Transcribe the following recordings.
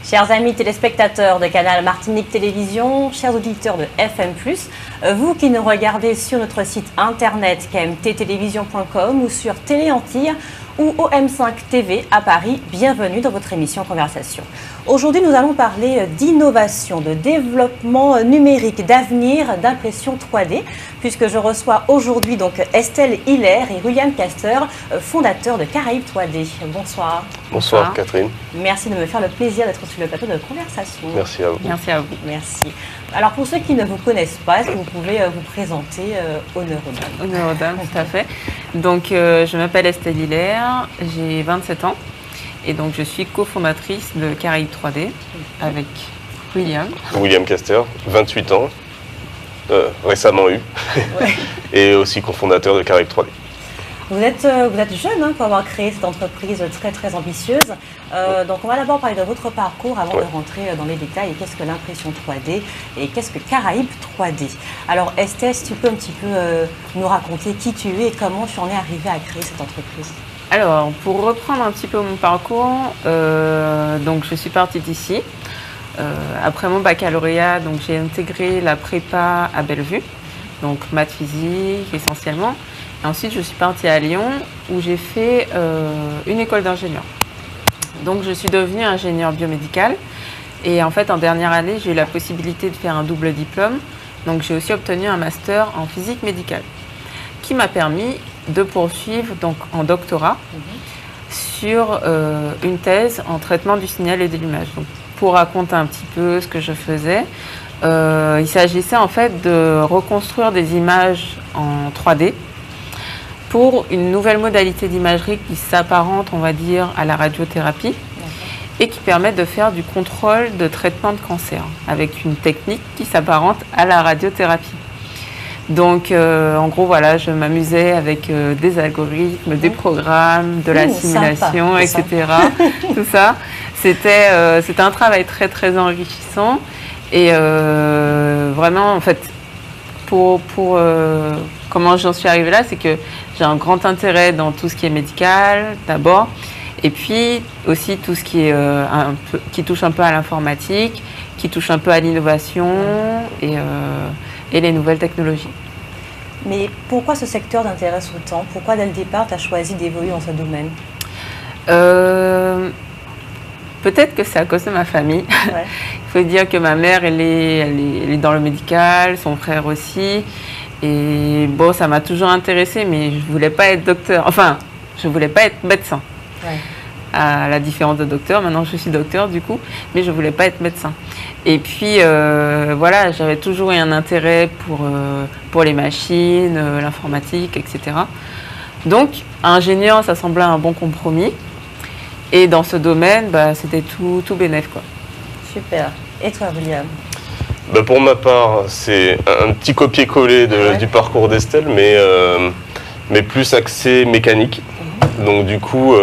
Chers amis téléspectateurs de Canal Martinique Télévision, chers auditeurs de FM+, vous qui nous regardez sur notre site internet kmttelevision.com ou sur Télé Antilles ou OM5 TV à Paris, bienvenue dans votre émission Conversation. Aujourd'hui, nous allons parler d'innovation, de développement numérique, d'avenir, d'impression 3D, puisque je reçois aujourd'hui donc Estelle Hilaire et William Caster, fondateurs de Caraïbes 3D. Bonsoir. Bonsoir Catherine. Merci de me faire le plaisir d'être sur le plateau de Conversation. Merci à vous. Merci à vous. Merci. Alors pour ceux qui ne vous connaissent pas, est-ce que vous pouvez vous présenter honneur aux dames? Honneur aux dames, tout à fait. Donc je m'appelle Estelle Hilaire, j'ai 27 ans et donc je suis cofondatrice de Caraïbes 3D avec William. William Caster, 28 ans, récemment eu, Ouais. et aussi cofondateur de Caraïbes 3D. Vous êtes jeune pour avoir créé cette entreprise très très ambitieuse. Donc on va d'abord parler de votre parcours avant de rentrer dans les détails. Qu'est-ce que l'impression 3D et qu'est-ce que Caraïbes 3D? Alors Estelle, si tu peux un petit peu nous raconter qui tu es et comment tu en es arrivée à créer cette entreprise? Alors pour reprendre un petit peu mon parcours, donc je suis partie d'ici. Après mon baccalauréat, donc j'ai intégré la prépa à Bellevue, donc maths physique essentiellement. Et ensuite, je suis partie à Lyon où j'ai fait une école d'ingénieur. Donc, je suis devenue ingénieure biomédicale. Et en fait, en dernière année, j'ai eu la possibilité de faire un double diplôme. Donc, j'ai aussi obtenu un master en physique médicale qui m'a permis de poursuivre donc, en doctorat sur une thèse en traitement du signal et de l'image. Donc, pour raconter un petit peu ce que je faisais, il s'agissait en fait de reconstruire des images en 3D pour une nouvelle modalité d'imagerie qui s'apparente, on va dire, à la radiothérapie et qui permet de faire du contrôle de traitement de cancer avec une technique qui s'apparente à la radiothérapie. Donc, en gros, voilà, je m'amusais avec des algorithmes, des programmes, de la simulation, sympa, etc. Tout ça. C'était un travail très, très enrichissant et vraiment, en fait, comment j'en suis arrivée là, c'est que j'ai un grand intérêt dans tout ce qui est médical d'abord, et puis aussi tout ce qui est qui touche un peu à l'informatique, qui touche un peu à l'innovation et les nouvelles technologies. Mais pourquoi ce secteur t'intéresse autant? Pourquoi dès le départ tu as choisi d'évoluer dans ce domaine? Peut-être que c'est à cause de ma famille. Ouais. Il faut dire que ma mère, elle est dans le médical, son frère aussi. Et bon, ça m'a toujours intéressée, mais je voulais pas être docteur. Enfin, je voulais pas être médecin. Ouais. À la différence de docteur, maintenant je suis docteur du coup, mais je voulais pas être médecin. Et puis voilà, j'avais toujours eu un intérêt pour les machines, l'informatique, etc. Donc, ingénieur, ça semblait un bon compromis. Et dans ce domaine, c'était tout bénef, quoi. Super. Et toi, William? Pour ma part, c'est un petit copier-coller du parcours d'Estelle, mais plus axé mécanique. Donc du coup,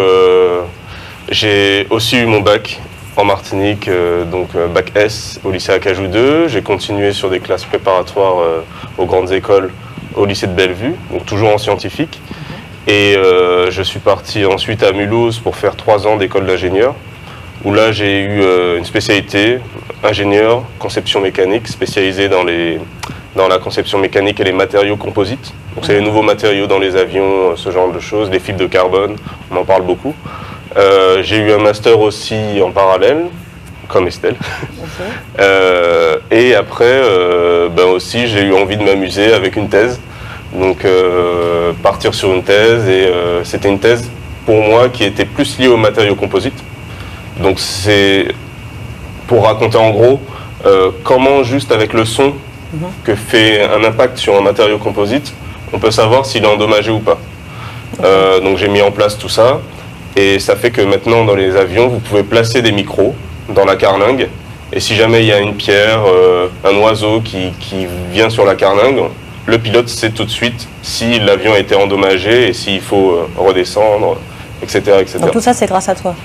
j'ai aussi eu mon bac en Martinique, donc bac S au lycée Acajou 2. J'ai continué sur des classes préparatoires aux grandes écoles au lycée de Bellevue, donc toujours en scientifique. Et je suis parti ensuite à Mulhouse pour faire 3 ans d'école d'ingénieur, où là j'ai eu une spécialité, ingénieur, conception mécanique, spécialisée dans la conception mécanique et les matériaux composites. Donc c'est les nouveaux matériaux dans les avions, ce genre de choses, les fibres de carbone, on en parle beaucoup. J'ai eu un master aussi en parallèle, comme Estelle. Et après, aussi j'ai eu envie de m'amuser avec une thèse. Donc partir sur une thèse, et c'était une thèse pour moi qui était plus liée aux matériaux composites. Donc c'est pour raconter en gros comment juste avec le son que fait un impact sur un matériau composite, on peut savoir s'il est endommagé ou pas. Donc j'ai mis en place tout ça, et ça fait que maintenant dans les avions vous pouvez placer des micros dans la carlingue, et si jamais il y a une pierre, un oiseau qui vient sur la carlingue, le pilote sait tout de suite si l'avion a été endommagé et s'il faut redescendre, etc., etc. Donc tout ça, c'est grâce à toi?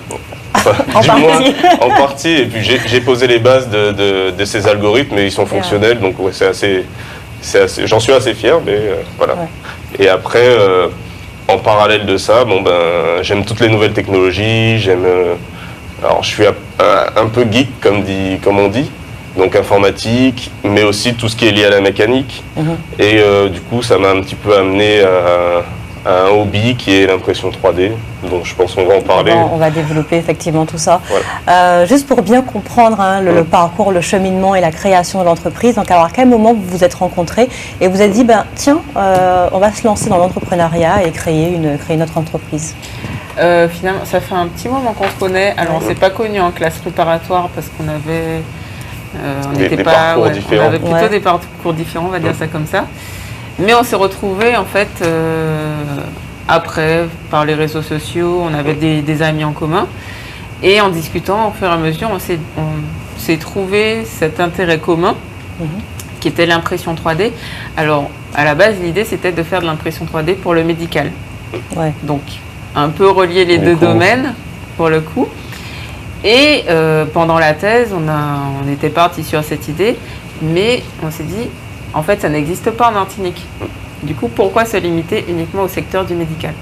En partie, et puis j'ai posé les bases de ces algorithmes, et ils sont fonctionnels, donc ouais, j'en suis assez fier, mais voilà. Ouais. Et après, en parallèle de ça, j'aime toutes les nouvelles technologies, j'aime Alors, je suis un peu geek, comme on dit, donc informatique, mais aussi tout ce qui est lié à la mécanique. Et du coup, ça m'a un petit peu amené à un hobby qui est l'impression 3D. Donc, je pense qu'on va en parler. On va développer effectivement tout ça. Voilà. Juste pour bien comprendre le parcours, le cheminement et la création de l'entreprise. Donc, alors, à quel moment vous vous êtes rencontrés et vous êtes dit, ben, tiens, on va se lancer dans l'entrepreneuriat et créer notre entreprise? Finalement, ça fait un petit moment qu'on se connaît. Alors, on s'est pas connus en classe préparatoire parce qu'on avait, des parcours différents. On avait plutôt des parcours différents, on va dire ça comme ça. Mais on s'est retrouvés en fait après par les réseaux sociaux. On avait des amis en commun et en discutant au fur et à mesure, on s'est trouvé cet intérêt commun qui était l'impression 3D. Alors, à la base, l'idée c'était de faire de l'impression 3D pour le médical. Donc, un peu relier les deux domaines pour le coup. Et pendant la thèse, on était parti sur cette idée, mais on s'est dit, en fait, ça n'existe pas en Martinique. Du coup, pourquoi se limiter uniquement au secteur du médical?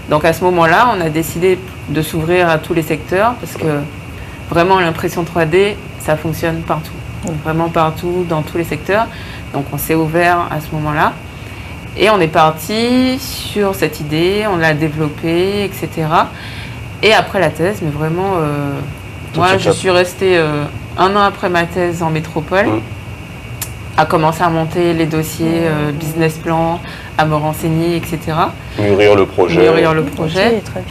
Donc à ce moment-là, on a décidé de s'ouvrir à tous les secteurs, parce que vraiment l'impression 3D, ça fonctionne partout. Vraiment partout, dans tous les secteurs. Donc on s'est ouvert à ce moment-là. Et on est parti sur cette idée, on l'a développée, etc. Et après la thèse, mais vraiment, moi je suis restée 1 an après ma thèse en métropole, à commencer à monter les dossiers, business plan, à me renseigner, etc. Mûrir le projet.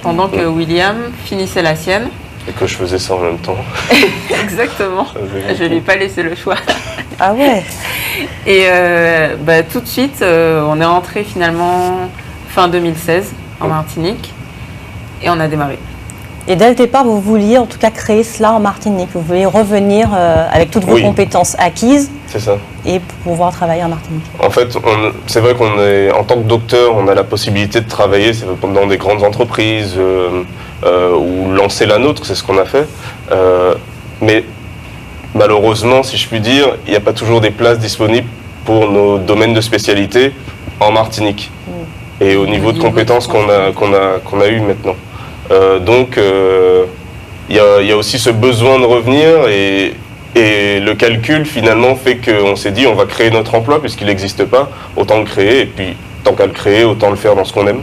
Pendant que William finissait la sienne. Et que je faisais ça en même temps. Exactement. Je ne lui ai pas laissé le choix. Ah ouais. Et tout de suite, on est rentré finalement fin 2016 en Martinique et on a démarré. Et dès le départ, vous vouliez en tout cas créer cela en Martinique. Vous vouliez revenir avec toutes vos compétences acquises. C'est ça. Et pouvoir travailler en Martinique. En fait, c'est vrai en tant que docteur, on a la possibilité de travailler dans des grandes entreprises ou lancer la nôtre, c'est ce qu'on a fait. Mais malheureusement, si je puis dire, il n'y a pas toujours des places disponibles pour nos domaines de spécialité en Martinique. Et au niveau de compétences qu'on a eu maintenant. Donc, il y a aussi ce besoin de revenir et le calcul finalement fait qu'on s'est dit on va créer notre emploi puisqu'il n'existe pas, autant le créer et puis tant qu'à le créer, autant le faire dans ce qu'on aime.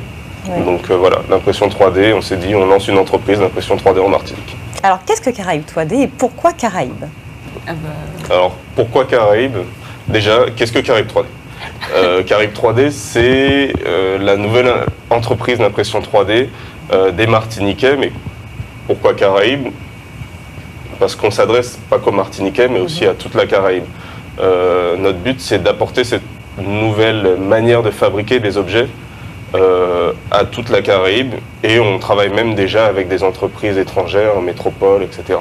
Donc voilà, l'impression 3D, on s'est dit on lance une entreprise d'impression 3D en Martinique. Alors qu'est-ce que Caraïbes 3D et pourquoi Caraïbes? Alors pourquoi Caraïbes? Déjà, qu'est-ce que Caraïbes 3D? Caraïbes 3D, c'est la nouvelle entreprise d'impression 3D des Martiniquais, mais pourquoi Caraïbes? Parce qu'on s'adresse pas qu'aux Martiniquais, mais aussi à toute la Caraïbe. Notre but, c'est d'apporter cette nouvelle manière de fabriquer des objets à toute la Caraïbe, et on travaille même déjà avec des entreprises étrangères, en métropole, etc.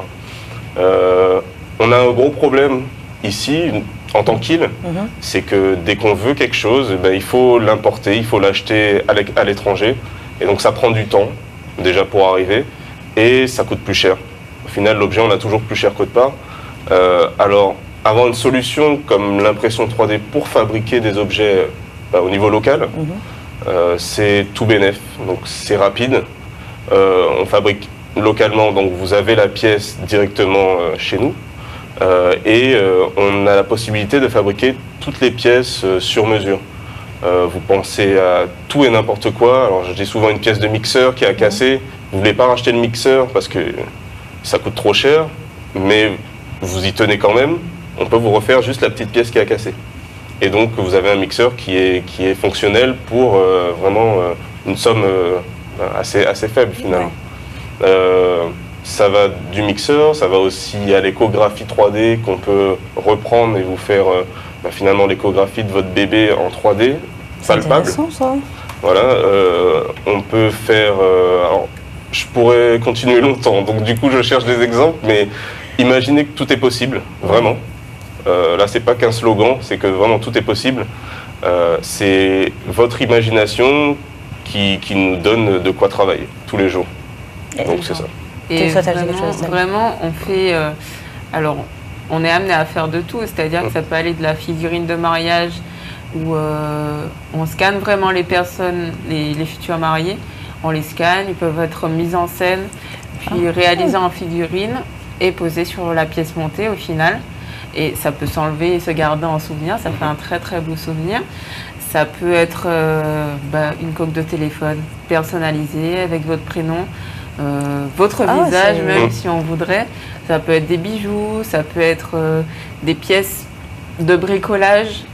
On a un gros problème ici, en tant qu'île, c'est que dès qu'on veut quelque chose, il faut l'importer, il faut l'acheter à l'étranger, et donc ça prend du temps, déjà pour arriver, et ça coûte plus cher. Au final, l'objet, on a toujours plus cher qu'autre part. Alors, avoir une solution comme l'impression 3D pour fabriquer des objets au niveau local, c'est tout bénef. Donc, c'est rapide. On fabrique localement, donc vous avez la pièce directement chez nous. Et on a la possibilité de fabriquer toutes les pièces sur mesure. Vous pensez à tout et n'importe quoi. Alors, j'ai souvent une pièce de mixeur qui a cassé. Vous ne voulez pas racheter le mixeur parce que ça coûte trop cher, mais vous y tenez quand même. On peut vous refaire juste la petite pièce qui a cassé. Et donc, vous avez un mixeur qui est fonctionnel pour vraiment une somme assez faible, finalement. Ça va du mixeur, ça va aussi à l'échographie 3D qu'on peut reprendre et vous faire finalement l'échographie de votre bébé en 3D, palpable. C'est intéressant, ça. Voilà, on peut faire... alors, je pourrais continuer longtemps, donc du coup je cherche des exemples, mais imaginez que tout est possible, vraiment. Là, c'est pas qu'un slogan, c'est que vraiment tout est possible. C'est votre imagination qui nous donne de quoi travailler tous les jours. Donc c'est ça. Et vraiment, on fait... alors, on est amené à faire de tout, c'est-à-dire que ça peut aller de la figurine de mariage, où on scanne vraiment les personnes, les futurs mariés, on les scanne, ils peuvent être mis en scène, puis réalisé en figurine et posé sur la pièce montée au final. Et ça peut s'enlever et se garder en souvenir, ça fait un très très beau souvenir. Ça peut être une coque de téléphone personnalisée avec votre prénom, votre visage même si on voudrait. Ça peut être des bijoux, ça peut être des pièces de bricolage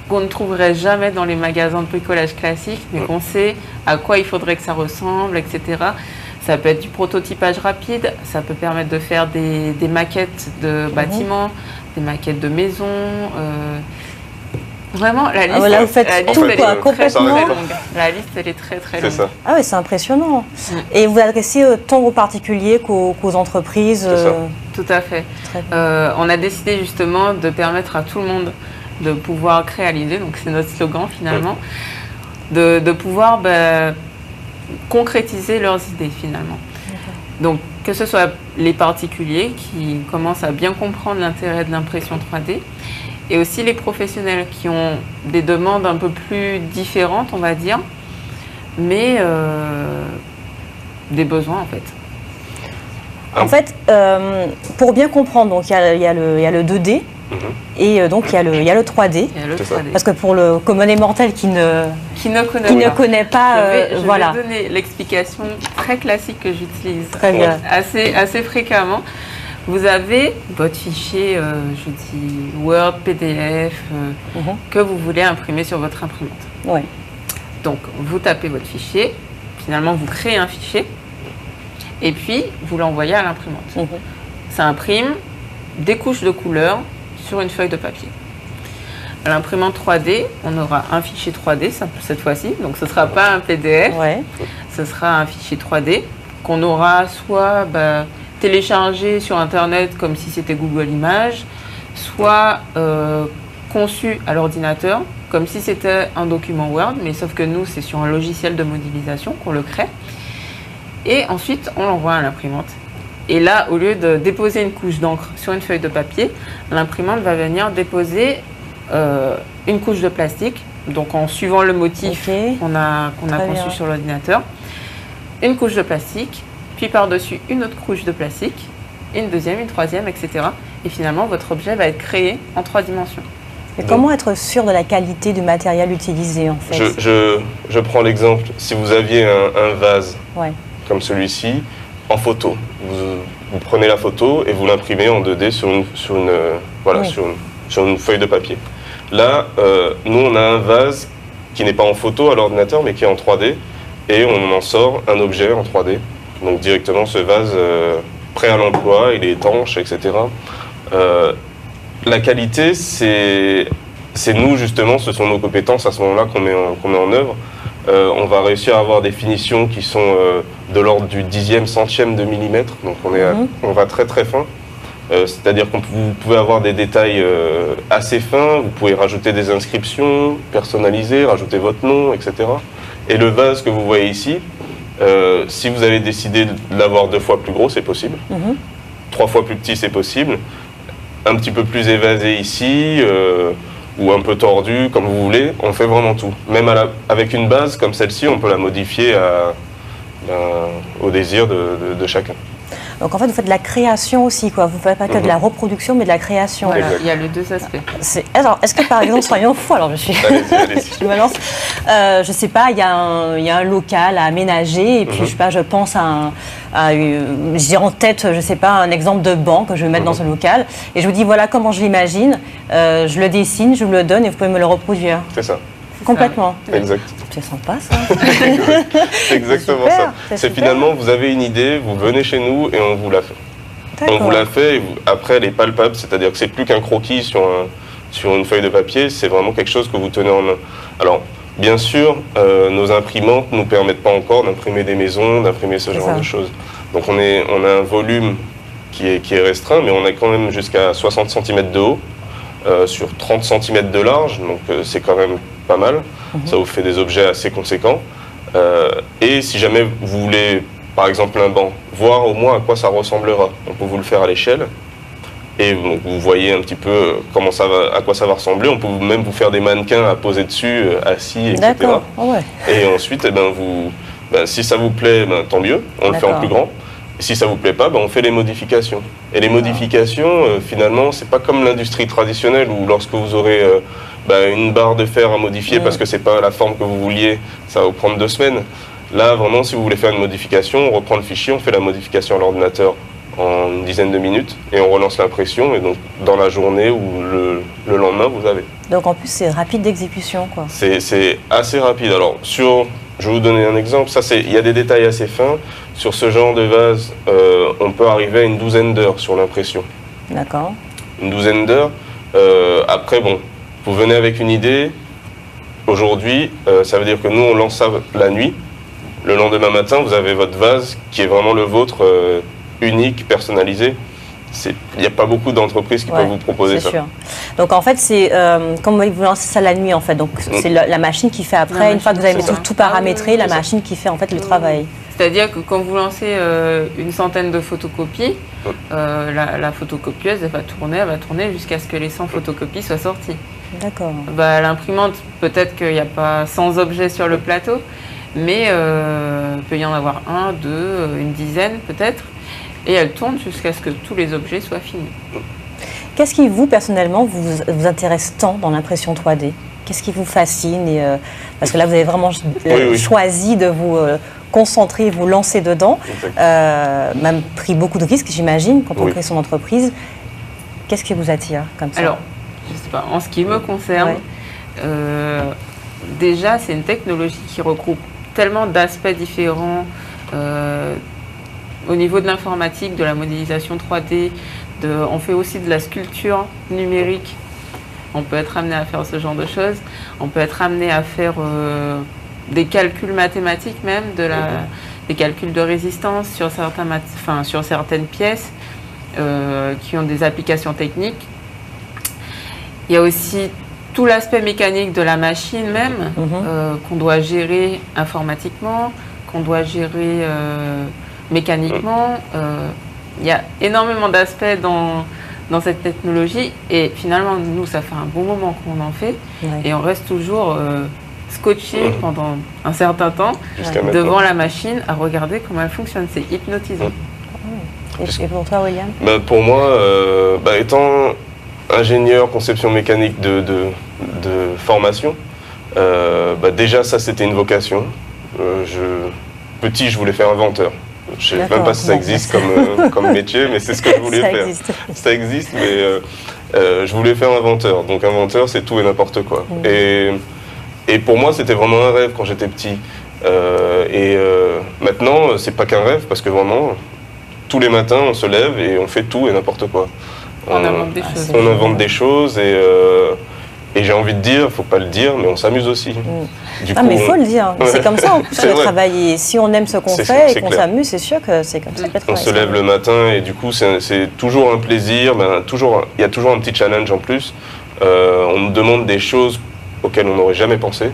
qu'on ne trouverait jamais dans les magasins de bricolage classiques, mais qu'on sait à quoi il faudrait que ça ressemble, etc. Ça peut être du prototypage rapide, ça peut permettre de faire des maquettes de bâtiments, des maquettes de maisons. Vraiment, la liste, là, vous faites tout, quoi, complètement. Très longue. La liste, elle est très très longue. Ça. Ah oui, c'est impressionnant. Et vous adressez tant aux particuliers qu'aux entreprises. Tout à fait. On a décidé justement de permettre à tout le monde de pouvoir réaliser, donc c'est notre slogan finalement, de pouvoir concrétiser leurs idées finalement. Donc que ce soit les particuliers qui commencent à bien comprendre l'intérêt de l'impression 3D, et aussi les professionnels qui ont des demandes un peu plus différentes, on va dire, mais des besoins en fait. En fait, pour bien comprendre, donc il y a le 2D et donc il y a le 3D. Il y a le 3D. Parce que pour le commun des mortels qui ne connaît pas, je vais donner l'explication très classique que j'utilise assez fréquemment. Vous avez votre fichier, je dis Word, PDF, que vous voulez imprimer sur votre imprimante. Ouais. Donc, vous tapez votre fichier, finalement, vous créez un fichier, et puis vous l'envoyez à l'imprimante. Ça imprime des couches de couleurs sur une feuille de papier. À l'imprimante 3D, on aura un fichier 3D cette fois-ci, donc ce ne sera pas un PDF, ce sera un fichier 3D qu'on aura soit téléchargé sur Internet comme si c'était Google Images, soit conçu à l'ordinateur comme si c'était un document Word, mais sauf que nous, c'est sur un logiciel de modélisation qu'on le crée. Et ensuite, on l'envoie à l'imprimante. Et là, au lieu de déposer une couche d'encre sur une feuille de papier, l'imprimante va venir déposer une couche de plastique, donc en suivant le motif qu'on a conçu sur l'ordinateur, une couche de plastique, puis par-dessus une autre couche de plastique, une deuxième, une troisième, etc. Et finalement, votre objet va être créé en 3 dimensions. Et comment être sûr de la qualité du matériel utilisé, en fait? Je prends l'exemple, si vous aviez un vase comme celui-ci, en photo, vous prenez la photo et vous l'imprimez en 2D sur une feuille de papier. Là, nous, on a un vase qui n'est pas en photo à l'ordinateur, mais qui est en 3D, et on en sort un objet en 3D. Donc directement ce vase prêt à l'emploi, il est étanche, etc. La qualité, c'est nous justement, ce sont nos compétences à ce moment-là qu'on met en œuvre. On va réussir à avoir des finitions qui sont de l'ordre du 10e, centième de millimètre, donc on va très très fin. C'est-à-dire que vous pouvez avoir des détails assez fins, vous pouvez rajouter des inscriptions personnalisées, rajouter votre nom, etc. Et le vase que vous voyez ici, si vous avez décidé de l'avoir 2 fois plus gros, c'est possible. 3 fois plus petit, c'est possible. Un petit peu plus évasé ici, ou un peu tordu, comme vous voulez, on fait vraiment tout. Même avec une base comme celle-ci, on peut la modifier au désir de chacun. Donc en fait, vous faites de la création aussi, quoi. Vous ne faites pas que de la reproduction, mais de la création. Voilà, il y a les 2 aspects. Alors, est-ce que par exemple, soyons fous, alors je me lance, je sais pas, il y a un local à aménager, et puis je pense j'ai en tête, je sais pas, un exemple de banc que je vais mettre dans ce local, et je vous dis voilà comment je l'imagine, je le dessine, je vous le donne, et vous pouvez me le reproduire. C'est ça. Complètement. Exact. C'est sympa ça. C'est exactement ça. C'est finalement, vous avez une idée, vous venez chez nous et on vous la fait. On vous la fait et après elle est palpable, c'est-à-dire que c'est plus qu'un croquis sur une feuille de papier, c'est vraiment quelque chose que vous tenez en main. Alors, bien sûr, nos imprimantes ne nous permettent pas encore d'imprimer des maisons, d'imprimer ce genre de choses. Donc on a un volume qui est restreint, mais on a quand même jusqu'à 60 cm de haut, sur 30 cm de large, donc c'est quand même pas mal. Ça vous fait des objets assez conséquents. Et si jamais vous voulez, par exemple un banc, voir au moins à quoi ça ressemblera, on peut vous le faire à l'échelle. Et donc, vous voyez un petit peu à quoi ça va ressembler. On peut même vous faire des mannequins à poser dessus, assis, etc. D'accord. Oh ouais. Et ensuite, si ça vous plaît, tant mieux, on le fait en plus grand. Si ça vous plaît pas, ben on fait les modifications. Et les modifications, finalement, c'est pas comme l'industrie traditionnelle où lorsque vous aurez une barre de fer à modifier parce que c'est pas la forme que vous vouliez, ça va vous prendre 2 semaines. Là, vraiment, si vous voulez faire une modification, on reprend le fichier, on fait la modification à l'ordinateur en une dizaine de minutes et on relance l'impression. Et donc, dans la journée ou le lendemain, vous avez. Donc, en plus, c'est rapide d'exécution, quoi. C'est assez rapide. Alors, je vais vous donner un exemple. Il y a des détails assez fins. Sur ce genre de vase, on peut arriver à une 12aine d'heures sur l'impression. D'accord. Une 12aine d'heures. Après, bon, vous venez avec une idée. Aujourd'hui, ça veut dire que nous, on lance ça la nuit. Le lendemain matin, vous avez votre vase qui est vraiment le vôtre, unique, personnalisé. Il n'y a pas beaucoup d'entreprises qui peuvent vous proposer ça. C'est sûr. Donc en fait, c'est comme vous lancez ça la nuit, en fait. Donc c'est la machine qui fait après, une fois que vous avez tout paramétré, la machine qui fait en fait le travail. C'est-à-dire que quand vous lancez une centaine de photocopies, la photocopieuse, elle va tourner jusqu'à ce que les 100 photocopies soient sorties. D'accord. L'imprimante, peut-être qu'il n'y a pas 100 objets sur le plateau, mais il peut y en avoir 1, 2, une dizaine peut-être, et elle tourne jusqu'à ce que tous les objets soient finis. Qu'est-ce qui, vous, personnellement, vous intéresse tant dans l'impression 3D? Qu'est-ce qui vous fascine parce que là, vous avez vraiment choisi de vous concentrer, vous lancer dedans, même pris beaucoup de risques, j'imagine, quand on crée son entreprise. Qu'est-ce qui vous attire comme ça? Alors, je ne sais pas, en ce qui me concerne, déjà, c'est une technologie qui regroupe tellement d'aspects différents au niveau de l'informatique, de la modélisation 3D, on fait aussi de la sculpture numérique. On peut être amené à faire ce genre de choses. On peut être amené à faire des calculs mathématiques même, des calculs de résistance sur certaines pièces qui ont des applications techniques. Il y a aussi tout l'aspect mécanique de la machine même, qu'on doit gérer informatiquement, qu'on doit gérer mécaniquement. Il y a énormément d'aspects dans cette technologie et finalement, nous, ça fait un bon moment qu'on en fait et on reste toujours scotché pendant un certain temps devant la machine à regarder comment elle fonctionne. C'est hypnotisant. Et pour toi, William? Pour moi, étant ingénieur conception mécanique de formation, déjà ça c'était une vocation. Petit, je voulais faire inventeur. Je ne sais même pas si ça existe comme métier, mais c'est ce que je voulais faire. Ça existe, mais je voulais faire inventeur. Donc inventeur, c'est tout et n'importe quoi. Et pour moi, c'était vraiment un rêve quand j'étais petit. Maintenant, c'est pas qu'un rêve, parce que vraiment, tous les matins, on se lève et on fait tout et n'importe quoi. On invente des choses. On invente des choses et j'ai envie de dire, faut pas le dire, mais on s'amuse aussi. Mais il faut le dire. C'est comme ça en plus de travailler. Si on aime ce qu'on fait et qu'on s'amuse, c'est sûr que c'est comme ça que le travail. On se lève le matin et du coup, c'est toujours un plaisir. Il y a toujours un petit challenge en plus. On nous demande des choses auxquelles on n'aurait jamais pensé.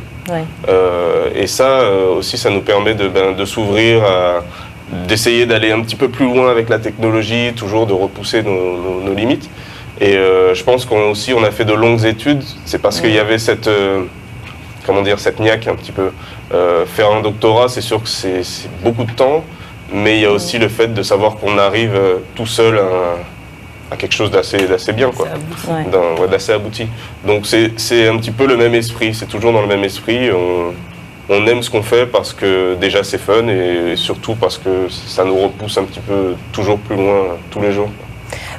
Et ça aussi, ça nous permet de s'ouvrir d'essayer d'aller un petit peu plus loin avec la technologie, toujours de repousser nos limites. Et je pense qu'on a fait de longues études, c'est parce qu'il y avait cette niaque un petit peu. Faire un doctorat, c'est sûr que c'est beaucoup de temps, mais il y a aussi le fait de savoir qu'on arrive tout seul à quelque chose d'assez bien, quoi, d'assez abouti. Donc c'est un petit peu le même esprit, c'est toujours dans le même esprit. On aime ce qu'on fait parce que déjà c'est fun et surtout parce que ça nous repousse un petit peu toujours plus loin tous les jours.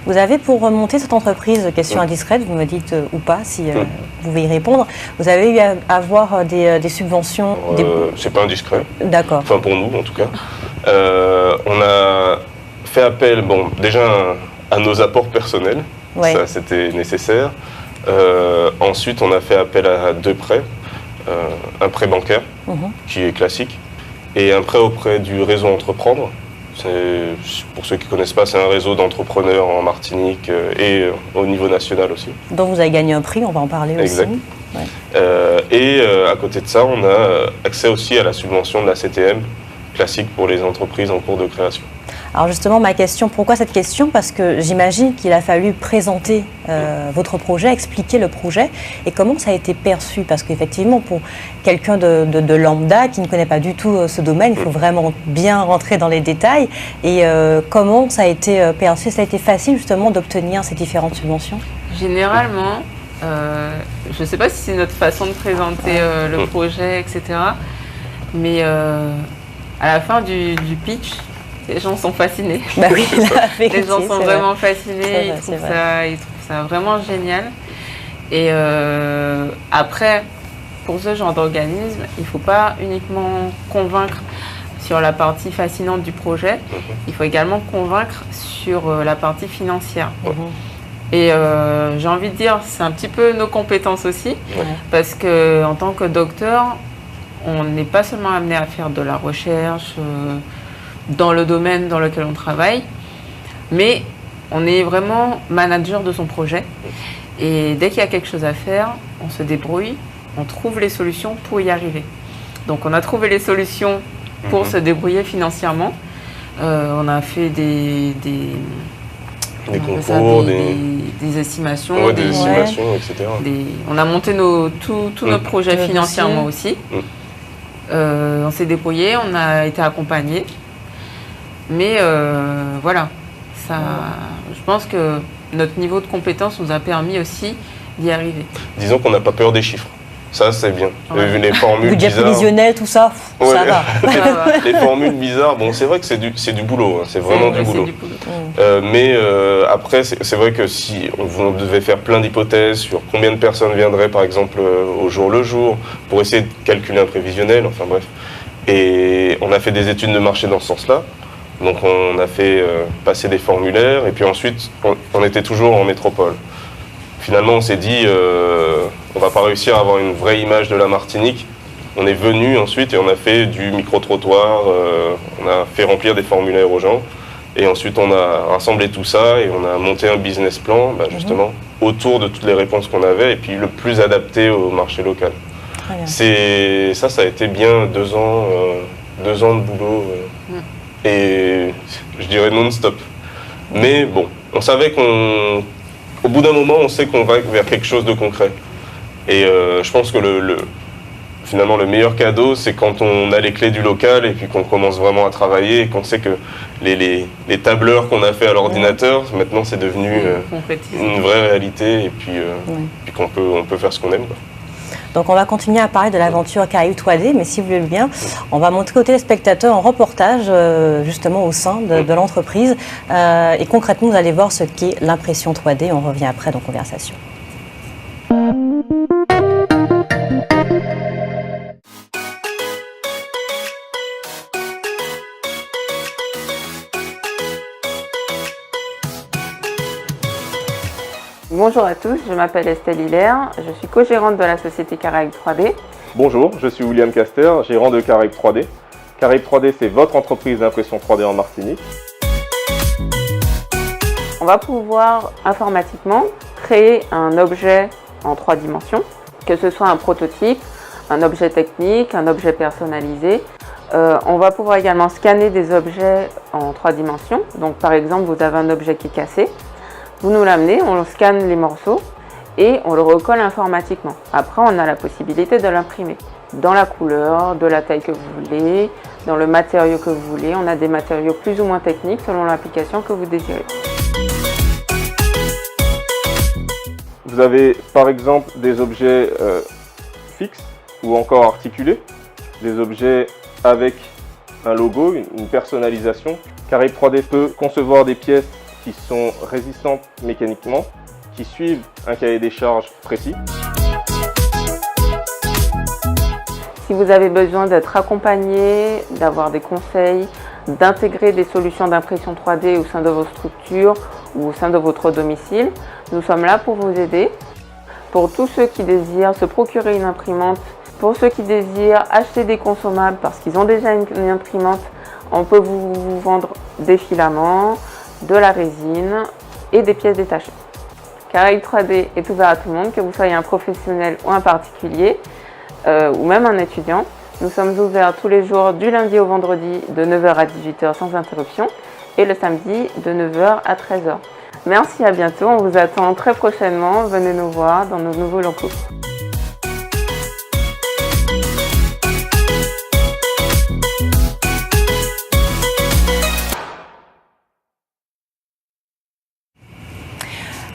Vous avez, pour monter cette entreprise, question indiscrète, vous me dites ou pas si vous pouvez y répondre, vous avez eu à avoir des subventions C'est pas indiscret. D'accord. Enfin pour nous en tout cas. On a fait appel, déjà à nos apports personnels, ça c'était nécessaire. Ensuite on a fait appel à 2 prêts. Un prêt bancaire, qui est classique, et un prêt auprès du réseau Entreprendre. Pour ceux qui ne connaissent pas, c'est un réseau d'entrepreneurs en Martinique et au niveau national aussi. Donc vous avez gagné un prix, on va en parler exact. Aussi. Et à côté de ça, on a accès aussi à la subvention de la CTM, classique pour les entreprises en cours de création. Alors justement, ma question, pourquoi cette question? Parce que j'imagine qu'il a fallu présenter votre projet, expliquer le projet et comment ça a été perçu. Parce qu'effectivement, pour quelqu'un de lambda qui ne connaît pas du tout ce domaine, il faut vraiment bien rentrer dans les détails. Et comment ça a été perçu? Ça a été facile justement d'obtenir ces différentes subventions? Généralement, je ne sais pas si c'est notre façon de présenter le projet, etc. Mais à la fin du pitch, les gens sont fascinés. Bah oui, les gens sont vraiment fascinés, ils trouvent ça vraiment génial. Et après, pour ce genre d'organisme, il ne faut pas uniquement convaincre sur la partie fascinante du projet, il faut également convaincre sur la partie financière. Et j'ai envie de dire, c'est un petit peu nos compétences aussi, parce qu'en tant que docteur, on n'est pas seulement amené à faire de la recherche dans le domaine dans lequel on travaille, mais on est vraiment manager de son projet. Et dès qu'il y a quelque chose à faire, on se débrouille, on trouve les solutions pour y arriver. Donc on a trouvé les solutions pour se débrouiller financièrement. On a fait des concours, des estimations, des estimations, etc. On a monté tous nos projets financièrement aussi. On s'est débrouillé, on a été accompagné. Mais voilà, je pense que notre niveau de compétence nous a permis aussi d'y arriver. Disons qu'on n'a pas peur des chiffres. Ça, c'est bien. Vu les formules budget bizarres. prévisionnel, tout ça, ça va. Les formules bizarres, bon, c'est vrai que c'est du boulot. Hein, c'est vraiment du boulot. Mais après, c'est vrai que si on devait faire plein d'hypothèses sur combien de personnes viendraient, par exemple, au jour le jour, pour essayer de calculer un prévisionnel, enfin bref. Et on a fait des études de marché dans ce sens-là. Donc on a fait passer des formulaires et puis ensuite on était toujours en métropole. Finalement on s'est dit on va pas réussir à avoir une vraie image de la Martinique. On est venu ensuite et on a fait du micro-trottoir, on a fait remplir des formulaires aux gens et ensuite on a rassemblé tout ça et on a monté un business plan justement autour de toutes les réponses qu'on avait et puis le plus adapté au marché local. Ça a été bien 2 ans de boulot. Et je dirais non-stop. Mais bon, on savait qu'au bout d'un moment, on sait qu'on va vers quelque chose de concret. Et je pense que finalement, le meilleur cadeau, c'est quand on a les clés du local et puis qu'on commence vraiment à travailler et qu'on sait que les tableurs qu'on a fait à l'ordinateur, maintenant c'est devenu une vraie réalité et puis qu'on peut faire ce qu'on aime, quoi. Donc on va continuer à parler de l'aventure Caraïbes 3D, mais si vous voulez le bien, on va montrer aux téléspectateurs un reportage justement au sein de l'entreprise. Et concrètement, vous allez voir ce qu'est l'impression 3D. On revient après dans Conversation. Bonjour à tous, je m'appelle Estelle Hilaire, je suis co-gérante de la société Caraïbes 3D. Bonjour, je suis William Caster, gérant de Caraïbes 3D. Caraïbes 3D, c'est votre entreprise d'impression 3D en Martinique. On va pouvoir informatiquement créer un objet en 3 dimensions, que ce soit un prototype, un objet technique, un objet personnalisé. On va pouvoir également scanner des objets en 3 dimensions. Donc par exemple, vous avez un objet qui est cassé. Vous nous l'amenez, on scanne les morceaux et on le recolle informatiquement. Après, on a la possibilité de l'imprimer dans la couleur, de la taille que vous voulez, dans le matériau que vous voulez. On a des matériaux plus ou moins techniques selon l'application que vous désirez. Vous avez par exemple des objets fixes ou encore articulés, des objets avec un logo, une personnalisation. Caraïbes 3D peut concevoir des pièces qui sont résistantes mécaniquement, qui suivent un cahier des charges précis. Si vous avez besoin d'être accompagné, d'avoir des conseils, d'intégrer des solutions d'impression 3D au sein de vos structures ou au sein de votre domicile, nous sommes là pour vous aider. Pour tous ceux qui désirent se procurer une imprimante, pour ceux qui désirent acheter des consommables parce qu'ils ont déjà une imprimante, on peut vous vendre des filaments, de la résine et des pièces détachées. Caraïbes 3D est ouvert à tout le monde, que vous soyez un professionnel ou un particulier, ou même un étudiant. Nous sommes ouverts tous les jours du lundi au vendredi de 9h à 18h sans interruption et le samedi de 9h à 13h. Merci, à bientôt. On vous attend très prochainement. Venez nous voir dans nos nouveaux locaux.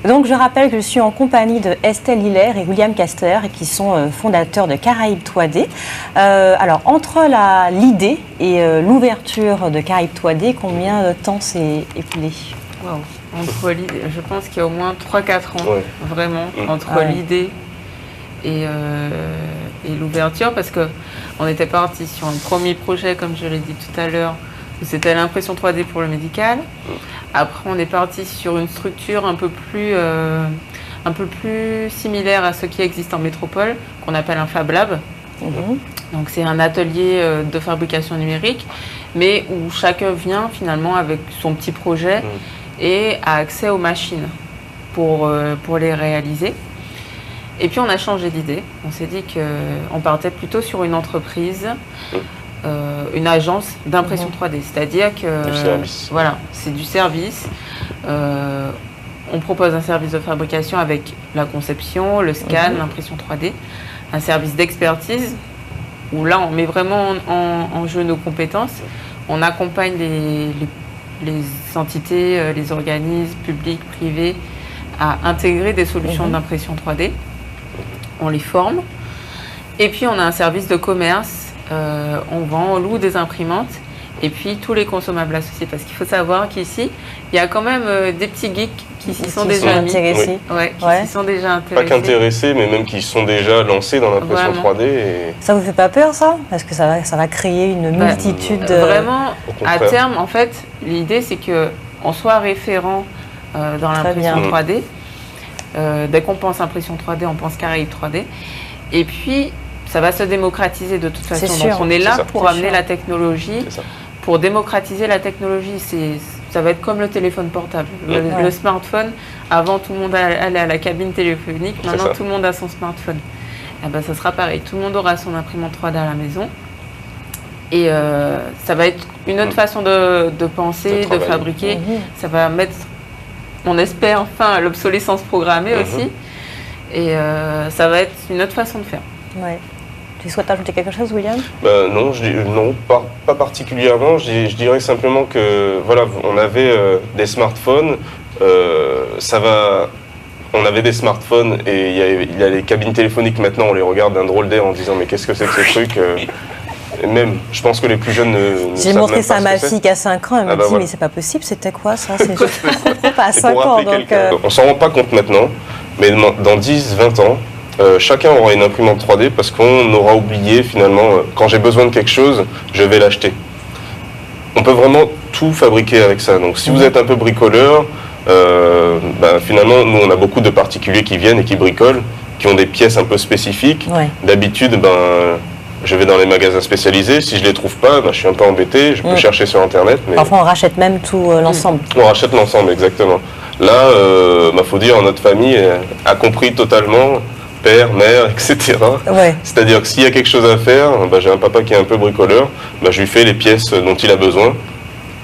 Donc je rappelle que je suis en compagnie de Estelle Hilaire et William Caster qui sont fondateurs de Caraïbes 3D. Alors entre l'idée et l'ouverture de Caraïbes 3D, combien de temps s'est écoulé? Wow. Entre l'idée, je pense qu'il y a au moins 3-4 ans, vraiment, entre l'idée et l'ouverture, parce qu'on était parti sur un premier projet, comme je l'ai dit tout à l'heure, c'était l'impression 3D pour le médical. Après, on est parti sur une structure un peu plus similaire à ce qui existe en métropole, qu'on appelle un Fab Lab. Donc, c'est un atelier de fabrication numérique, mais où chacun vient finalement avec son petit projet et a accès aux machines pour les réaliser. Et puis, on a changé d'idée. On s'est dit qu'on partait plutôt sur une entreprise, une agence d'impression 3D, c'est-à-dire que voilà, c'est du service. On propose un service de fabrication avec la conception, le scan, l'impression 3D, un service d'expertise où là on met vraiment en jeu nos compétences. On accompagne les entités, les organismes publics, privés à intégrer des solutions d'impression 3D. On les forme. Et puis on a un service de commerce. On vend, on loue des imprimantes et puis tous les consommables associés, parce qu'il faut savoir qu'ici il y a quand même des petits geeks qui s'y sont déjà intéressés. Qui s'y sont déjà intéressés. Pas qu'intéressés, mais même qui sont déjà lancés dans l'impression 3D. Et... Ça vous fait pas peur, ça? Parce que ça va créer une multitude de... Vraiment, à terme, en fait, l'idée c'est qu'on soit référent dans l'impression 3D. Dès qu'on pense impression 3D, on pense Caraïbes 3D. Et puis ça va se démocratiser de toute façon. Donc on est là pour amener la technologie, pour démocratiser la technologie. Ça va être comme le téléphone portable. Le smartphone, avant tout le monde allait à la cabine téléphonique, maintenant tout le monde a son smartphone. Et ben, ça sera pareil, tout le monde aura son imprimante 3D à la maison. Et ça va être une autre façon de penser, de fabriquer. Ça va mettre, on espère enfin, l'obsolescence programmée aussi. Et ça va être une autre façon de faire. Tu souhaites ajouter quelque chose, William? Non, pas particulièrement. Je dirais simplement que voilà, on avait des smartphones. On avait des smartphones et il y a les cabines téléphoniques maintenant. On les regarde d'un drôle d'air en disant mais qu'est-ce que c'est que ce truc et même, je pense que les plus jeunes ne J'ai montré ça à ma fille qui a 5 ans. Elle m'a dit mais c'est pas possible. C'était quoi ça? C'est pas à 5 ans. Donc, on s'en rend pas compte maintenant, mais dans 10-20 ans. Chacun aura une imprimante 3D parce qu'on aura oublié finalement, quand j'ai besoin de quelque chose, je vais l'acheter. On peut vraiment tout fabriquer avec ça. Donc si vous êtes un peu bricoleur, finalement nous on a beaucoup de particuliers qui viennent et qui bricolent, qui ont des pièces un peu spécifiques. D'habitude, je vais dans les magasins spécialisés, si je ne les trouve pas, je suis un peu embêté, je peux chercher sur internet. Mais... Parfois on rachète même tout l'ensemble. On rachète l'ensemble, exactement. Là, faut dire, notre famille a compris totalement, père, mère, etc. C'est-à-dire que s'il y a quelque chose à faire, j'ai un papa qui est un peu bricoleur, je lui fais les pièces dont il a besoin,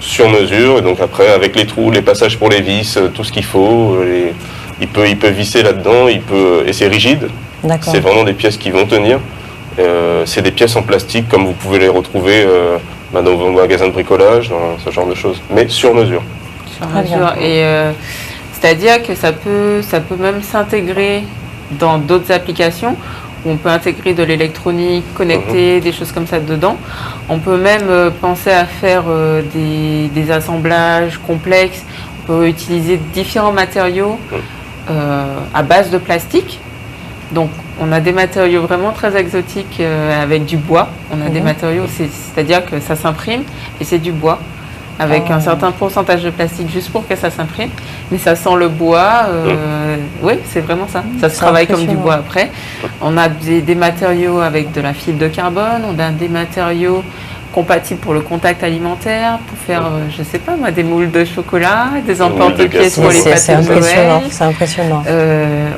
sur mesure, et donc après avec les trous, les passages pour les vis, tout ce qu'il faut, il peut visser là-dedans, et c'est rigide, c'est vraiment des pièces qui vont tenir. C'est des pièces en plastique comme vous pouvez les retrouver dans vos magasins de bricolage, dans ce genre de choses, mais sur mesure. Sur mesure, et c'est-à-dire que ça peut même s'intégrer dans d'autres applications où on peut intégrer de l'électronique connectée, des choses comme ça dedans. On peut même penser à faire des assemblages complexes. On peut utiliser différents matériaux à base de plastique. Donc on a des matériaux vraiment très exotiques avec du bois. On a des matériaux, c'est-à-dire que ça s'imprime et c'est du bois, avec un certain pourcentage de plastique juste pour que ça s'imprime. Mais ça sent le bois, oui, c'est vraiment ça. Ça se travaille comme du bois après. On a des matériaux avec de la fibre de carbone, on a des matériaux compatibles pour le contact alimentaire, pour faire, je sais pas moi, des moules de chocolat, des emporte-pièces pour les pâtes de Noël. C'est impressionnant.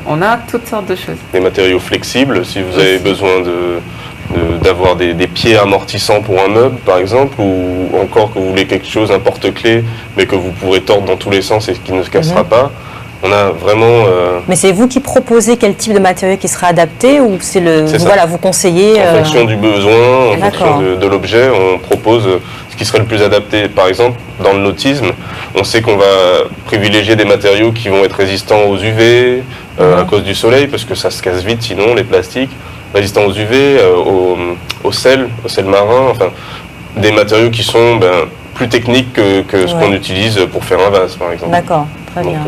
On a toutes sortes de choses. Des matériaux flexibles, si vous avez besoin d'avoir des pieds amortissants pour un meuble par exemple, ou encore que vous voulez quelque chose, un porte-clés, mais que vous pourrez tordre dans tous les sens et qui ne se cassera pas. On a vraiment... Mais c'est vous qui proposez quel type de matériau qui sera adapté, ou c'est vous conseillez En fonction du besoin, en D'accord. fonction de l'objet, on propose ce qui serait le plus adapté. Par exemple, dans le nautisme, on sait qu'on va privilégier des matériaux qui vont être résistants aux UV, à cause du soleil, parce que ça se casse vite sinon, les plastiques, résistants aux UV, au sel marin, enfin, des matériaux qui sont plus techniques que ce qu'on utilise pour faire un vase, par exemple. D'accord, très Donc, bien.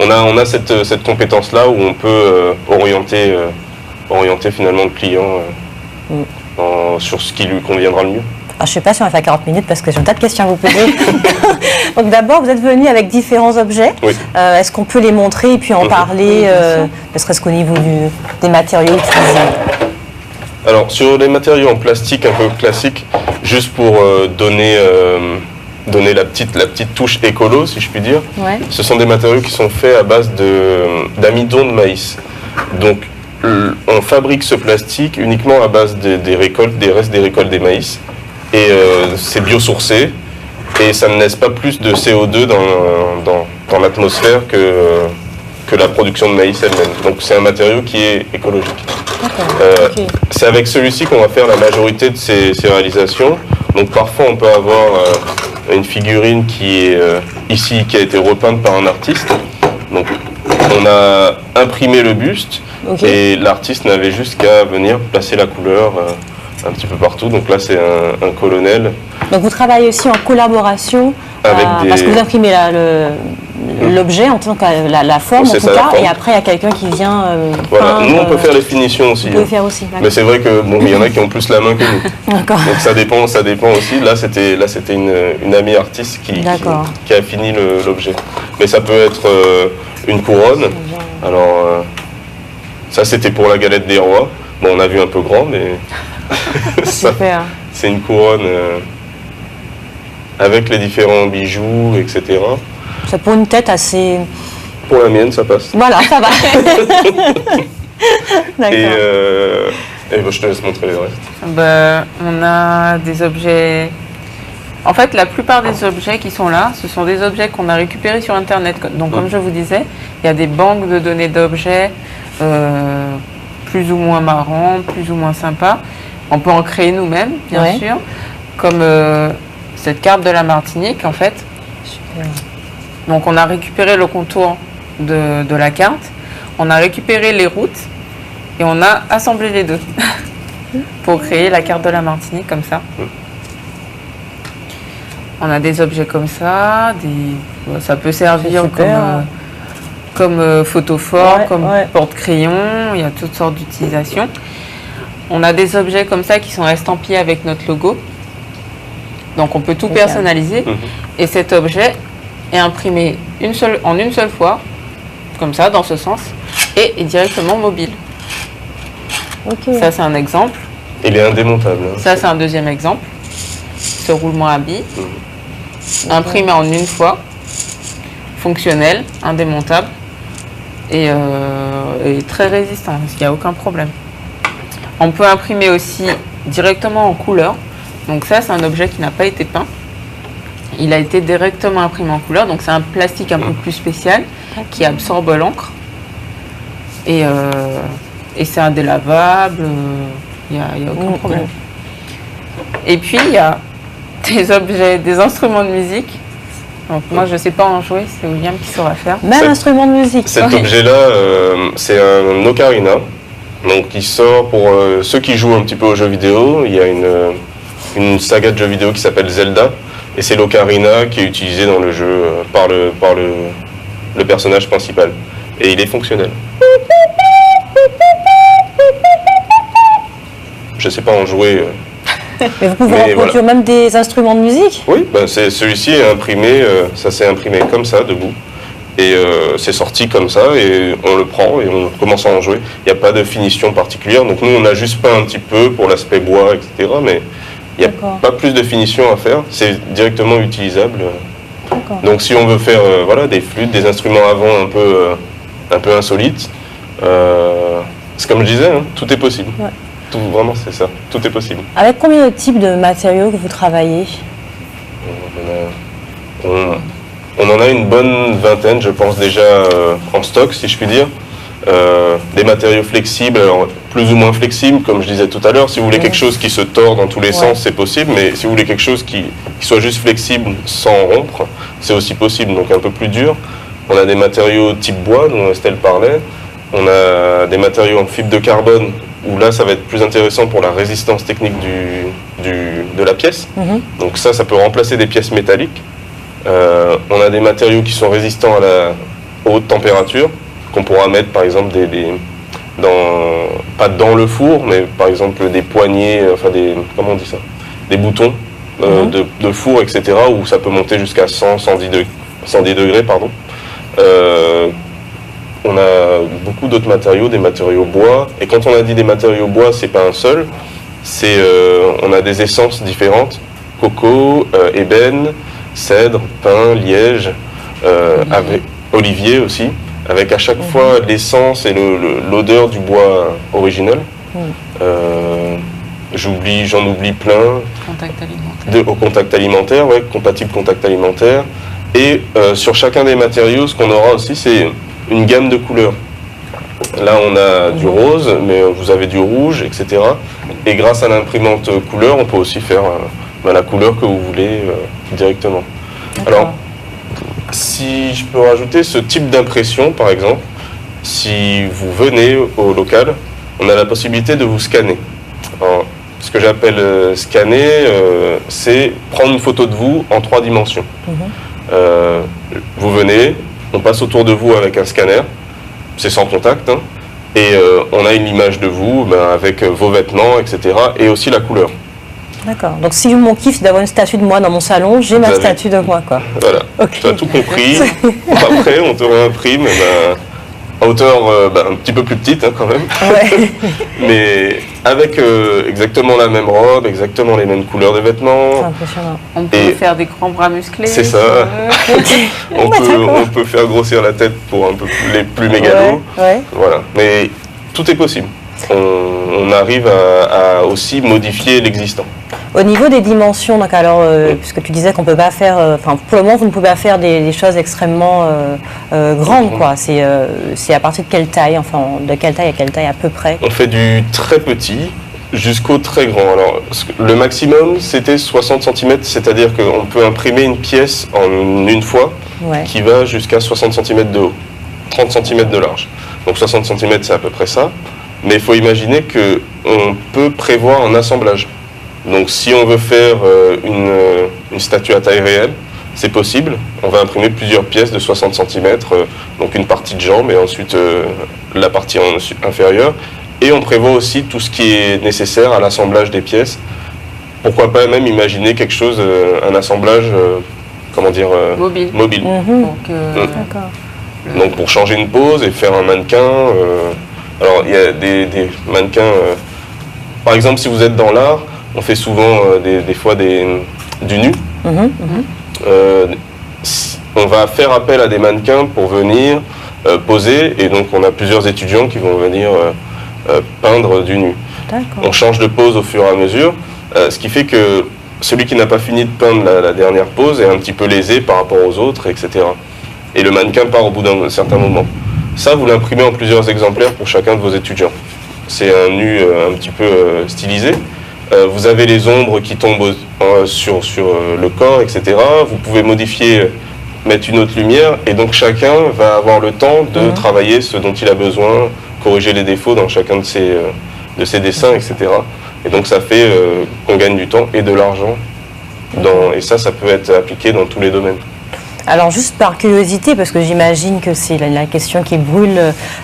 on a cette compétence-là où on peut orienter finalement le client sur ce qui lui conviendra le mieux. Alors, je ne sais pas si on va faire 40 minutes parce que j'ai un tas de questions à vous poser. Donc d'abord, vous êtes venu avec différents objets. Oui. Est-ce qu'on peut les montrer et puis en parler, ne serait-ce qu'au niveau des matériaux utilisés? Alors sur les matériaux en plastique un peu classiques, juste pour donner la petite touche écolo, si je puis dire, ce sont des matériaux qui sont faits à base d'amidon de maïs. Donc on fabrique ce plastique uniquement à base des restes des récoltes des maïs. Et c'est biosourcé et ça ne laisse pas plus de CO2 dans l'atmosphère que la production de maïs elle-même. Donc c'est un matériau qui est écologique. C'est avec celui-ci qu'on va faire la majorité de ces réalisations. Donc parfois on peut avoir une figurine qui est ici, qui a été repeinte par un artiste. Donc on a imprimé le buste et l'artiste n'avait juste qu'à venir placer la couleur un petit peu partout. Donc là c'est un colonel. Donc vous travaillez aussi en collaboration avec parce que vous imprimez l'objet en tant que la forme en tout cas, et après il y a quelqu'un qui vient voilà. peindre. Nous on peut faire les finitions aussi. Vous pouvez faire aussi. Mais c'est vrai que il y en a qui ont plus la main que nous. D'accord. Donc ça dépend aussi. Là c'était une amie artiste qui a fini l'objet. Mais ça peut être une couronne. Alors ça c'était pour la galette des rois. Bon, on a vu un peu grand, mais c'est une couronne avec les différents bijoux, etc. Ça pour une tête assez... Pour la mienne, ça passe. Voilà, ça va. Et je te laisse montrer les restes. On a des objets... En fait, la plupart des objets qui sont là, ce sont des objets qu'on a récupérés sur Internet. Donc, comme je vous disais, il y a des banques de données d'objets plus ou moins marrants, plus ou moins sympas. On peut en créer nous-mêmes, bien sûr. Comme cette carte de la Martinique, en fait. Super. Donc, on a récupéré le contour de la carte. On a récupéré les routes et on a assemblé les deux pour créer la carte de la Martinique comme ça. On a des objets comme ça, ça peut servir comme photophore, porte-crayon, il y a toutes sortes d'utilisations. On a des objets comme ça qui sont estampillés avec notre logo. Donc on peut tout personnaliser. Et cet objet est imprimé en une seule fois, comme ça, dans ce sens, et est directement mobile. Ça, c'est un exemple. Il est indémontable. Hein. Ça, c'est un deuxième exemple. Ce roulement à billes, imprimé en une fois, fonctionnel, indémontable, et très résistant, parce qu'il n'y a aucun problème. On peut imprimer aussi directement en couleur. Donc ça, c'est un objet qui n'a pas été peint. Il a été directement imprimé en couleur. Donc c'est un plastique un peu plus spécial qui absorbe l'encre. Et c'est indélavable. Il n'y a aucun problème. Et puis, il y a des objets, des instruments de musique. Donc moi, je ne sais pas en jouer. C'est William qui saura faire. Même instrument de musique. Cet objet-là, c'est un ocarina. Donc il sort pour ceux qui jouent un petit peu aux jeux vidéo. Il y a une saga de jeux vidéo qui s'appelle Zelda. Et c'est l'ocarina qui est utilisé dans le jeu par le personnage principal. Et il est fonctionnel. Je ne sais pas en jouer. Mais vous pouvez reproduire même des instruments de musique? Oui, celui-ci est imprimé, ça s'est imprimé comme ça, debout. Et c'est sorti comme ça, et on le prend et on commence à en jouer. Il n'y a pas de finition particulière, donc nous on a juste peint un petit peu pour l'aspect bois, etc. Mais il n'y a pas plus de finition à faire, c'est directement utilisable. Donc si on veut faire des flûtes, des instruments à vent un peu insolites, c'est comme je disais, hein, tout est possible. vraiment, c'est ça. Tout est possible. Avec combien de types de matériaux que vous travaillez? On en a une bonne vingtaine, je pense, déjà en stock, si je puis dire. Des matériaux flexibles, alors plus ou moins flexibles, comme je disais tout à l'heure. Si vous voulez quelque chose qui se tord dans tous les sens, c'est possible, mais si vous voulez quelque chose qui soit juste flexible sans rompre, c'est aussi possible, donc un peu plus dur. On a des matériaux type bois, dont Estelle parlait. On a des matériaux en fibre de carbone, où là, ça va être plus intéressant pour la résistance technique de la pièce. Donc ça peut remplacer des pièces métalliques. On a des matériaux qui sont résistants à la haute température, qu'on pourra mettre par exemple pas dans le four, mais par exemple des poignées, comment on dit ça, des boutons de four, etc., où ça peut monter jusqu'à 110 degrés. On a beaucoup d'autres matériaux, des matériaux bois, et quand on a dit des matériaux bois, c'est pas un seul, on a des essences différentes, coco, ébène, cèdre, pin, liège, avec olivier aussi, avec à chaque fois l'essence et l'odeur du bois original. J'en oublie plein. Contact alimentaire. Au contact alimentaire, compatible contact alimentaire. Et sur chacun des matériaux, ce qu'on aura aussi, c'est une gamme de couleurs. Là, on a du rose, mais vous avez du rouge, etc. Et grâce à l'imprimante couleur, on peut aussi faire la couleur que vous voulez directement. Alors, si je peux rajouter ce type d'impression, par exemple, si vous venez au local, on a la possibilité de vous scanner. Alors, ce que j'appelle scanner, c'est prendre une photo de vous en 3 dimensions. Vous venez, on passe autour de vous avec un scanner, c'est sans contact, et on a une image de vous avec vos vêtements, etc., et aussi la couleur. D'accord. Donc si mon kiff c'est d'avoir une statue de moi dans mon salon, j'ai ma statue de moi, quoi. Voilà. Okay. Tu as tout compris. Après, on te réimprime à hauteur un petit peu plus petite quand même. Ouais. Mais avec exactement la même robe, exactement les mêmes couleurs de vêtements. C'est impressionnant. On peut faire des grands bras musclés. C'est ça. On peut faire grossir la tête pour un peu les plus mégalos. Ouais. Voilà. Mais tout est possible. On arrive à aussi modifier l'existant. Au niveau des dimensions, donc alors, puisque tu disais qu'on peut pas faire, pour le moment vous ne pouvez pas faire des choses extrêmement grandes, quoi. C'est à partir de quelle taille, de quelle taille à quelle taille à peu près? On fait du très petit jusqu'au très grand. Alors, le maximum c'était 60 cm, c'est-à-dire qu'on peut imprimer une pièce en une fois qui va jusqu'à 60 cm de haut, 30 cm de large. Donc 60 cm c'est à peu près ça. Mais il faut imaginer qu'on peut prévoir un assemblage. Donc si on veut faire une statue à taille réelle, c'est possible. On va imprimer plusieurs pièces de 60 cm, donc une partie de jambe et ensuite la partie inférieure. Et on prévoit aussi tout ce qui est nécessaire à l'assemblage des pièces. Pourquoi pas même imaginer quelque chose, un assemblage, mobile. Donc pour changer une pose et faire un mannequin. Alors il y a des mannequins, par exemple si vous êtes dans l'art, on fait souvent des fois du nu. On va faire appel à des mannequins pour venir poser, et donc on a plusieurs étudiants qui vont venir peindre du nu. On change de pose au fur et à mesure, ce qui fait que celui qui n'a pas fini de peindre la dernière pose est un petit peu lésé par rapport aux autres, etc. Et le mannequin part au bout d'un certain moment. Ça, vous l'imprimez en plusieurs exemplaires pour chacun de vos étudiants. C'est un nu un petit peu stylisé. Vous avez les ombres qui tombent sur le corps, etc. Vous pouvez modifier, mettre une autre lumière, et donc chacun va avoir le temps de travailler ce dont il a besoin, corriger les défauts dans chacun de ses dessins, etc. Et donc ça fait qu'on gagne du temps et de l'argent. Et ça peut être appliqué dans tous les domaines. Alors juste par curiosité, parce que j'imagine que c'est la question qui brûle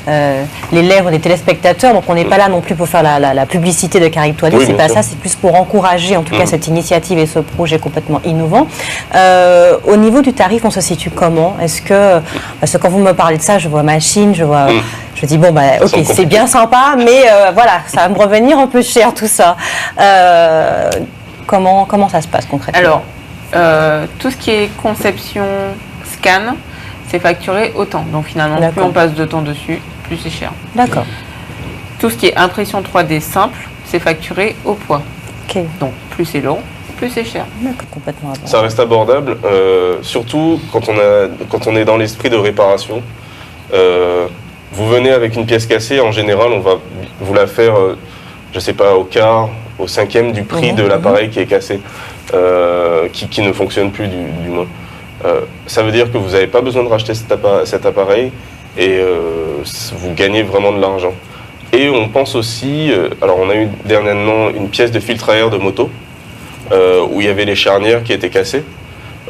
les lèvres des téléspectateurs, donc on n'est pas là non plus pour faire la publicité de Caraïbes Toilette, c'est pas ça, c'est plus pour encourager en tout cas cette initiative et ce projet complètement innovant. Au niveau du tarif, on se situe comment? Est-ce que, parce que quand vous me parlez de ça, je vois machine, je dis bon ok, c'est bien sympa, mais voilà, ça va me revenir un peu cher tout ça. Comment ça se passe concrètement? Alors, tout ce qui est conception, scan, c'est facturé autant. Donc finalement, plus on passe de temps dessus, plus c'est cher. D'accord. Tout ce qui est impression 3D simple, c'est facturé au poids. Ok. Donc plus c'est long, plus c'est cher. D'accord, complètement abordable. Ça reste abordable, surtout quand on est dans l'esprit de réparation. Vous venez avec une pièce cassée, en général, on va vous la faire, je sais pas, au quart, au cinquième du prix de l'appareil qui est cassé, qui ne fonctionne plus du moins. Ça veut dire que vous n'avez pas besoin de racheter cet appareil et vous gagnez vraiment de l'argent. Et on pense aussi, alors on a eu dernièrement une pièce de filtre à air de moto où il y avait les charnières qui étaient cassées,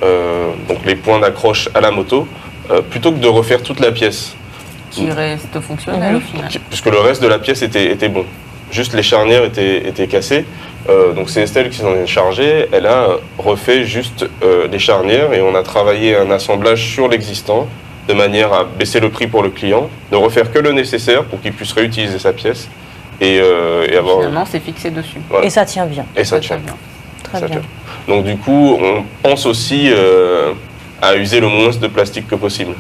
donc les points d'accroche à la moto, plutôt que de refaire toute la pièce. Qui reste fonctionnel au final. Puisque le reste de la pièce était bon. Juste les charnières étaient cassées. Donc c'est Estelle qui s'en est chargée. Elle a refait juste les charnières et on a travaillé un assemblage sur l'existant de manière à baisser le prix pour le client, de refaire que le nécessaire pour qu'il puisse réutiliser sa pièce et avoir... Finalement, c'est fixé dessus. Voilà. Et ça tient bien. Et ça tient. Très Ça bien. tient. Donc du coup, on pense aussi à user le moins de plastique que possible.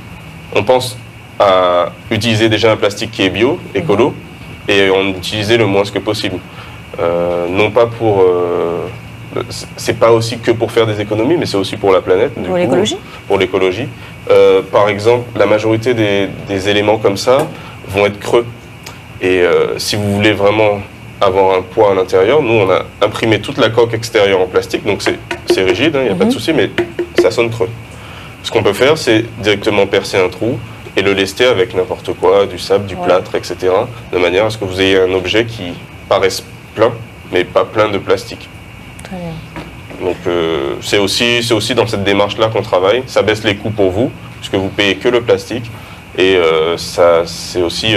On pense à utiliser déjà un plastique qui est bio, écolo, et en utiliser le moins que possible. Non pas pour... c'est pas aussi que pour faire des économies, mais c'est aussi pour la planète. Pour l'écologie. Pour l'écologie. Par exemple, la majorité des éléments comme ça vont être creux. Et si vous voulez vraiment avoir un poids à l'intérieur, nous on a imprimé toute la coque extérieure en plastique, donc c'est rigide, il n'y a pas de souci, mais ça sonne creux. Ce qu'on peut faire, c'est directement percer un trou et le lester avec n'importe quoi, du sable, du plâtre, etc. De manière à ce que vous ayez un objet qui paraisse plein, mais pas plein de plastique. Très bien. Donc c'est aussi dans cette démarche-là qu'on travaille. Ça baisse les coûts pour vous, puisque vous payez que le plastique, et c'est aussi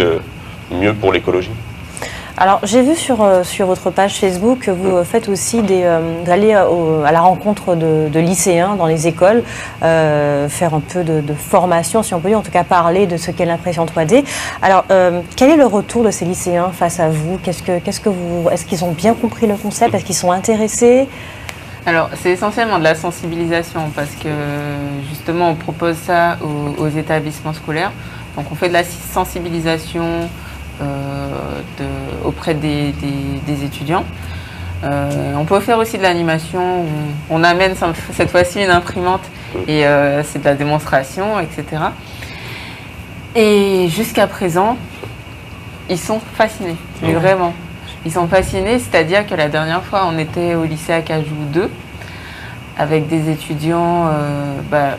mieux pour l'écologie. Alors, j'ai vu sur votre page Facebook que vous faites aussi d'aller à la rencontre de lycéens dans les écoles, faire un peu de formation, si on peut dire, en tout cas parler de ce qu'est l'impression 3D. Alors, quel est le retour de ces lycéens face à vous? Est-ce qu'ils ont bien compris le concept? Est-ce qu'ils sont intéressés? Alors, c'est essentiellement de la sensibilisation parce que justement, on propose ça aux établissements scolaires. Donc, on fait de la sensibilisation auprès des étudiants. On peut faire aussi de l'animation où on amène cette fois-ci une imprimante et c'est de la démonstration, etc. Et jusqu'à présent, ils sont fascinés, mais vraiment. Ils sont fascinés, c'est-à-dire que la dernière fois, on était au lycée Acajou 2 avec des étudiants,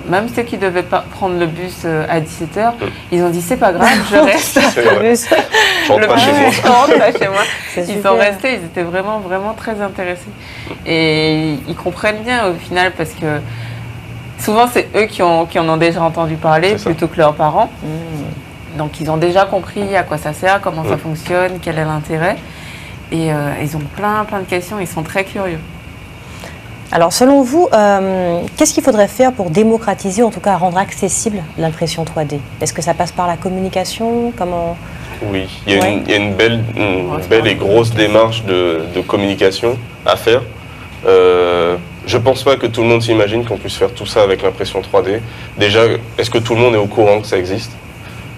même ceux qui devaient pas prendre le bus à 17h, ils ont dit c'est pas grave, je reste. Je rentre pas chez moi. Je rentre pas chez moi. Ils super. sont restés, ils étaient vraiment, vraiment très intéressés. Et ils comprennent bien au final parce que souvent c'est eux qui en ont déjà entendu parler plutôt que leurs parents. Donc ils ont déjà compris à quoi ça sert, comment ça fonctionne, quel est l'intérêt. Et ils ont plein de questions, ils sont très curieux. Alors, selon vous, qu'est-ce qu'il faudrait faire pour démocratiser, en tout cas rendre accessible l'impression 3D? Est-ce que ça passe par la communication? Comment... Oui, il y a une belle et grosse démarche de communication à faire. Je ne pense pas que tout le monde s'imagine qu'on puisse faire tout ça avec l'impression 3D. Déjà, est-ce que tout le monde est au courant que ça existe?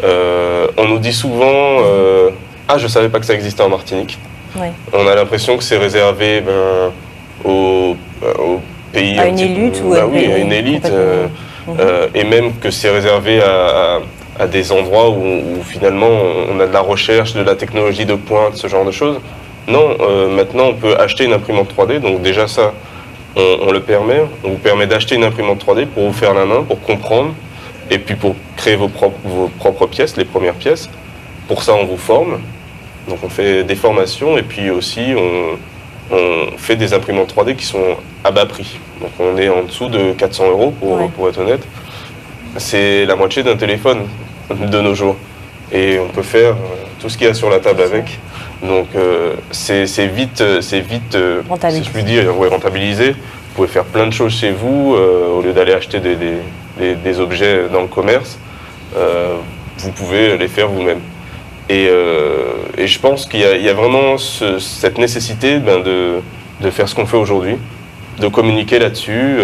On nous dit souvent « Ah, je ne savais pas que ça existait en Martinique ». Oui. On a l'impression que c'est réservé aux pays... À une élite ou à une élite. Et même que c'est réservé à des endroits où finalement on a de la recherche, de la technologie de pointe, ce genre de choses. Non, maintenant on peut acheter une imprimante 3D, donc déjà ça, on le permet. On vous permet d'acheter une imprimante 3D pour vous faire la main, pour comprendre, et puis pour créer vos propres pièces, les premières pièces. Pour ça on vous forme, donc on fait des formations, et puis aussi on fait des imprimantes 3D qui sont à bas prix. Donc on est en dessous de 400 € pour être honnête. C'est la moitié d'un téléphone de nos jours. Et on peut faire tout ce qu'il y a sur la table avec. Donc c'est vite si je puis dire, rentabilisé. Vous pouvez faire plein de choses chez vous au lieu d'aller acheter des objets dans le commerce. Vous pouvez les faire vous-même. Et je pense qu'il y a vraiment cette nécessité de faire ce qu'on fait aujourd'hui, de communiquer là-dessus,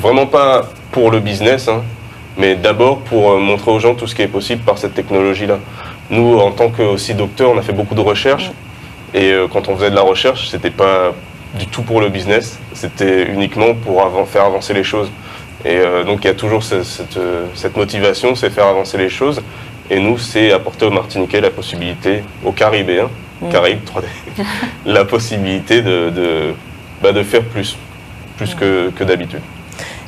vraiment pas pour le business, mais d'abord pour montrer aux gens tout ce qui est possible par cette technologie-là. Nous, en tant que aussi docteurs, on a fait beaucoup de recherches Et quand on faisait de la recherche, c'était pas du tout pour le business, c'était uniquement pour faire avancer les choses. Et donc il y a toujours cette motivation, c'est faire avancer les choses. Et nous, c'est apporter aux Martiniquais la possibilité, aux Caribéens, Caraïbes 3D, la possibilité de faire plus que d'habitude.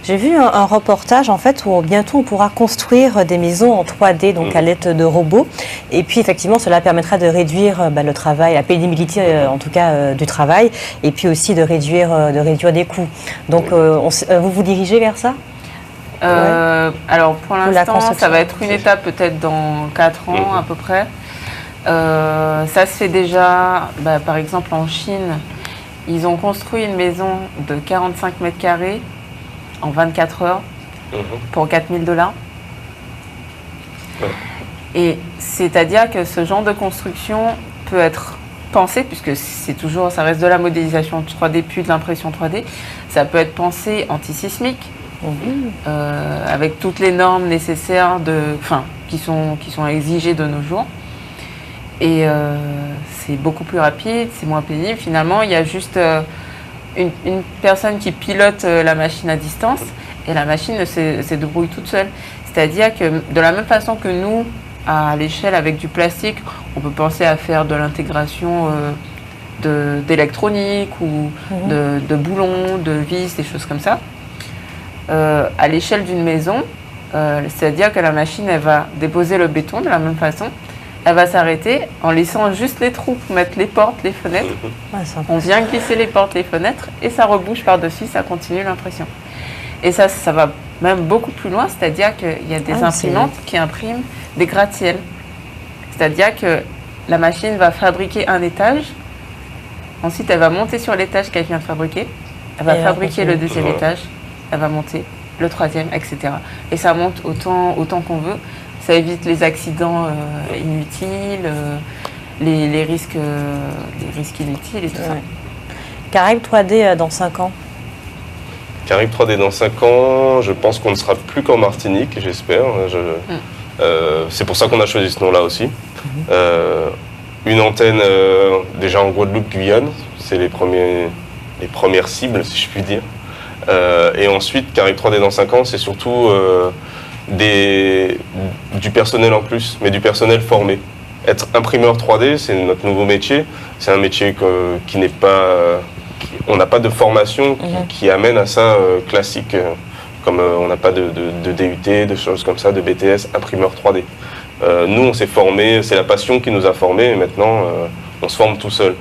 J'ai vu un reportage en fait où bientôt on pourra construire des maisons en 3D, donc à l'aide de robots. Et puis effectivement, cela permettra de réduire le travail, la pénibilité en tout cas du travail, et puis aussi de réduire des coûts. Donc vous vous dirigez vers ça? Alors pour l'instant, ça va être une étape peut-être dans 4 ans à peu près. Ça se fait déjà, par exemple en Chine, ils ont construit une maison de 45 mètres carrés en 24 heures pour $4 000. Et c'est-à-dire que ce genre de construction peut être pensé, puisque ça reste de la modélisation 3D puis de l'impression 3D, ça peut être pensé antisismique, avec toutes les normes nécessaires qui sont exigées de nos jours. Et c'est beaucoup plus rapide, c'est moins pénible. Finalement, il y a juste une personne qui pilote la machine à distance et la machine se débrouille toute seule. C'est-à-dire que de la même façon que nous, à l'échelle avec du plastique, on peut penser à faire de l'intégration d'électronique ou de boulons, de vis, des choses comme ça. À l'échelle d'une maison, c'est-à-dire que la machine, elle va déposer le béton de la même façon. Elle va s'arrêter en laissant juste les trous pour mettre les portes, les fenêtres. On vient glisser les portes, les fenêtres et ça rebouche par-dessus, ça continue l'impression. Et ça va même beaucoup plus loin, c'est-à-dire qu'il y a des imprimantes qui impriment des gratte-ciel. C'est-à-dire que la machine va fabriquer un étage, ensuite elle va monter sur l'étage qu'elle vient de fabriquer, elle va fabriquer le deuxième étage, elle va monter le troisième, etc. Et ça monte autant qu'on veut. Ça évite les accidents inutiles, les risques inutiles et tout ça. Caraïbes 3D dans 5 ans? Caraïbes 3D dans 5 ans, je pense qu'on ne sera plus qu'en Martinique, j'espère. C'est pour ça qu'on a choisi ce nom-là aussi. Une antenne déjà en Guadeloupe, Guyane, c'est les premières cibles, si je puis dire. Et ensuite, Caraïbes 3D dans 5 ans, c'est surtout du personnel en plus, mais du personnel formé. Être imprimeur 3D, c'est notre nouveau métier. C'est un métier qui n'est pas... on n'a pas de formation qui amène à ça classique, comme on n'a pas de DUT, de choses comme ça, de BTS, imprimeur 3D. Nous, on s'est formé, c'est la passion qui nous a formés, et maintenant, on se forme tout seul.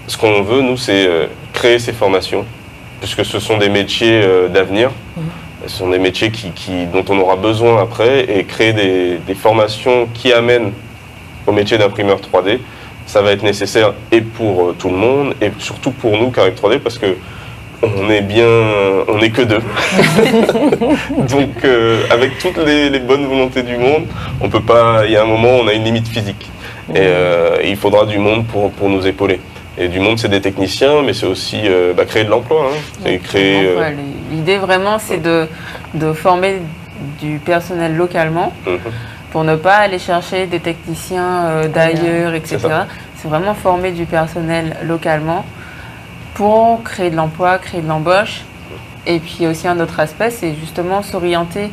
Ce qu'on veut, nous, c'est créer ces formations, puisque ce sont des métiers d'avenir. Ce sont des métiers dont on aura besoin après, et créer des formations qui amènent au métier d'imprimeur 3D. Ça va être nécessaire et pour tout le monde, et surtout pour nous, Caraïbes 3D, parce que on n'est que 2. Donc, avec toutes les bonnes volontés du monde, on peut pas. Il y a un moment, on a une limite physique, et il faudra du monde pour nous épauler. Et du monde, c'est des techniciens, mais c'est aussi créer de l'emploi. C'est créer. L'idée vraiment, c'est de former du personnel localement pour ne pas aller chercher des techniciens d'ailleurs, etc. C'est vraiment former du personnel localement pour créer de l'emploi, créer de l'embauche. Et puis aussi un autre aspect, c'est justement s'orienter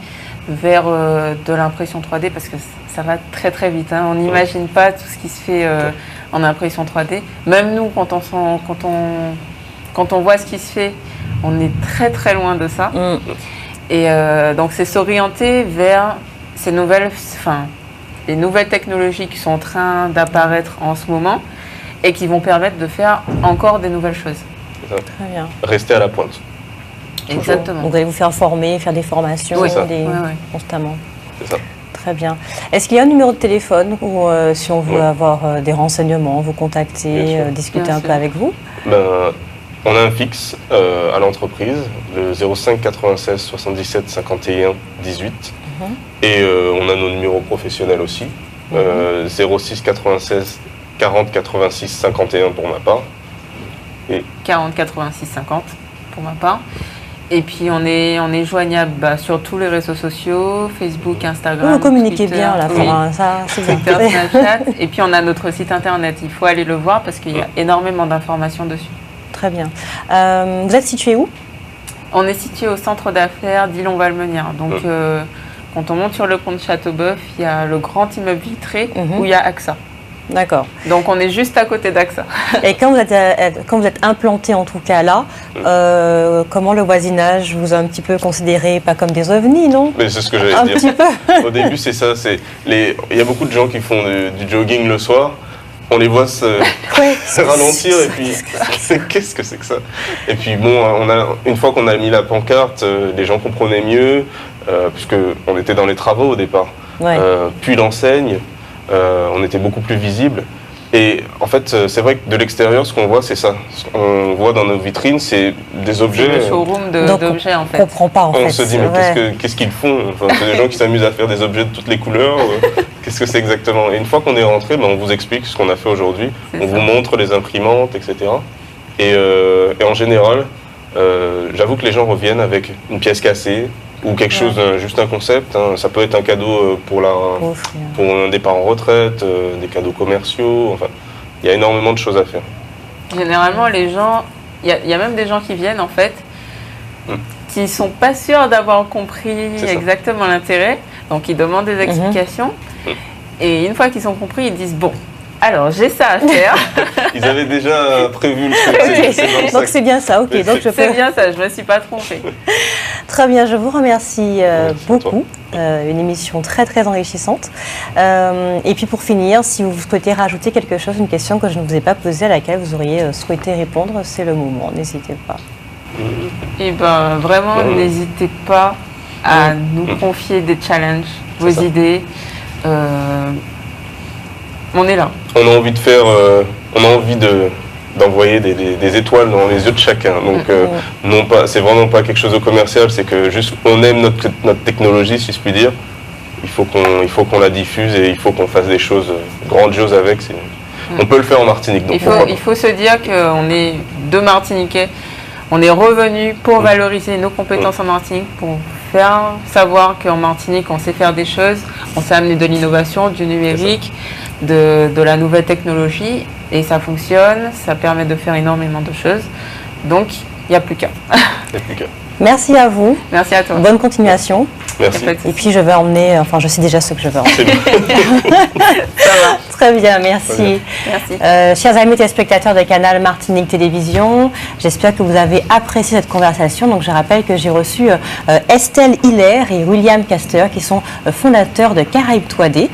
vers de l'impression 3D parce que ça va très très vite. On n'imagine pas tout ce qui se fait en impression 3D. Même nous, quand on voit ce qui se fait, on est très très loin de ça. Et donc c'est s'orienter vers les nouvelles technologies qui sont en train d'apparaître en ce moment et qui vont permettre de faire encore des nouvelles choses. Très bien. Rester à la pointe. Exactement. Donc vous allez vous faire former, faire des formations constamment. C'est ça. Très bien. Est-ce qu'il y a un numéro de téléphone où si on veut avoir des renseignements, vous contacter, discuter un peu avec vous? On a un fixe à l'entreprise, le 05 96 77 51 18. Et on a nos numéros professionnels aussi, 06 96 40 86 51 pour ma part. Et 40 86 50 pour ma part. Et puis on est joignable sur tous les réseaux sociaux, Facebook, Instagram. Vous communiquez Twitter, bien là, ça c'est bien. Twitter, Snapchat. Et puis on a notre site internet, il faut aller le voir parce qu'il y a énormément d'informations dessus. Très bien. Vous êtes situé où? On est situé au centre d'affaires d'Illon-Valmenière. Donc quand on monte sur le pont de Châteauboeuf, il y a le grand immeuble vitré où il y a AXA. D'accord. Donc on est juste à côté d'AXA. Et quand vous êtes implanté en tout cas là, comment le voisinage vous a un petit peu considéré, pas comme des ovnis, non? Mais c'est ce que j'allais dire. Un petit peu. Au début, c'est ça. Il y a beaucoup de gens qui font du jogging le soir. On les voit se ralentir et puis qu'est-ce que c'est que ça? Et puis bon, une fois qu'on a mis la pancarte, les gens comprenaient mieux, puisque on était dans les travaux au départ. Ouais. Puis l'enseigne. On était beaucoup plus visible. Et en fait, c'est vrai que de l'extérieur, ce qu'on voit, c'est ça. Ce qu'on voit dans nos vitrines, c'est des objets. C'est le showroom d'objets, en fait. On ne comprend pas, en fait. On se dit, mais qu'est-ce qu'ils font? Enfin, c'est des gens qui s'amusent à faire des objets de toutes les couleurs. Qu'est-ce que c'est exactement? Et une fois qu'on est rentré, on vous explique ce qu'on a fait aujourd'hui. On vous montre les imprimantes, etc. Et en général, j'avoue que les gens reviennent avec une pièce cassée, ou quelque chose, juste un concept. Ça peut être un cadeau pour un départ en retraite, des cadeaux commerciaux. Enfin, il y a énormément de choses à faire. Généralement, les gens, il y a même des gens qui viennent en fait, qui sont pas sûrs d'avoir compris exactement l'intérêt. Donc ils demandent des explications. Et une fois qu'ils ont compris, ils disent bon. Alors, j'ai ça à faire. Ils avaient déjà prévu le truc. Donc, c'est bien ça, ok. C'est bien ça, je ne me suis pas trompée. Très bien, je vous remercie beaucoup. Une émission très, très enrichissante. Et puis, pour finir, si vous souhaitez rajouter quelque chose, une question que je ne vous ai pas posée, à laquelle vous auriez souhaité répondre, c'est le moment. N'hésitez pas. Et vraiment, n'hésitez pas à nous confier des challenges, vos idées. On est là. On a envie de faire, on a envie d'envoyer des étoiles dans les yeux de chacun. Donc, non pas, c'est vraiment pas quelque chose de commercial, c'est que juste on aime notre technologie, si je puis dire. Il faut qu'on la diffuse et il faut qu'on fasse des choses grandioses avec. On peut le faire en Martinique. Donc il faut se dire qu'on est deux Martiniquais. On est revenus pour valoriser nos compétences en Martinique, pour faire savoir qu'en Martinique, on sait faire des choses. On sait amener de l'innovation, du numérique, de la nouvelle technologie. Et ça fonctionne, ça permet de faire énormément de choses. Donc, il n'y a plus qu'à. Merci à vous. Merci à toi. Bonne continuation. Merci. Et puis je vais emmener, enfin je sais déjà ce que je vais emmener. C'est bien. Ça va. Très bien, merci. Merci. Chers amis téléspectateurs de Canal Martinique Télévision, j'espère que vous avez apprécié cette conversation. Donc je rappelle que j'ai reçu Estelle Hilaire et William Caster qui sont fondateurs de Caraïbes 3D.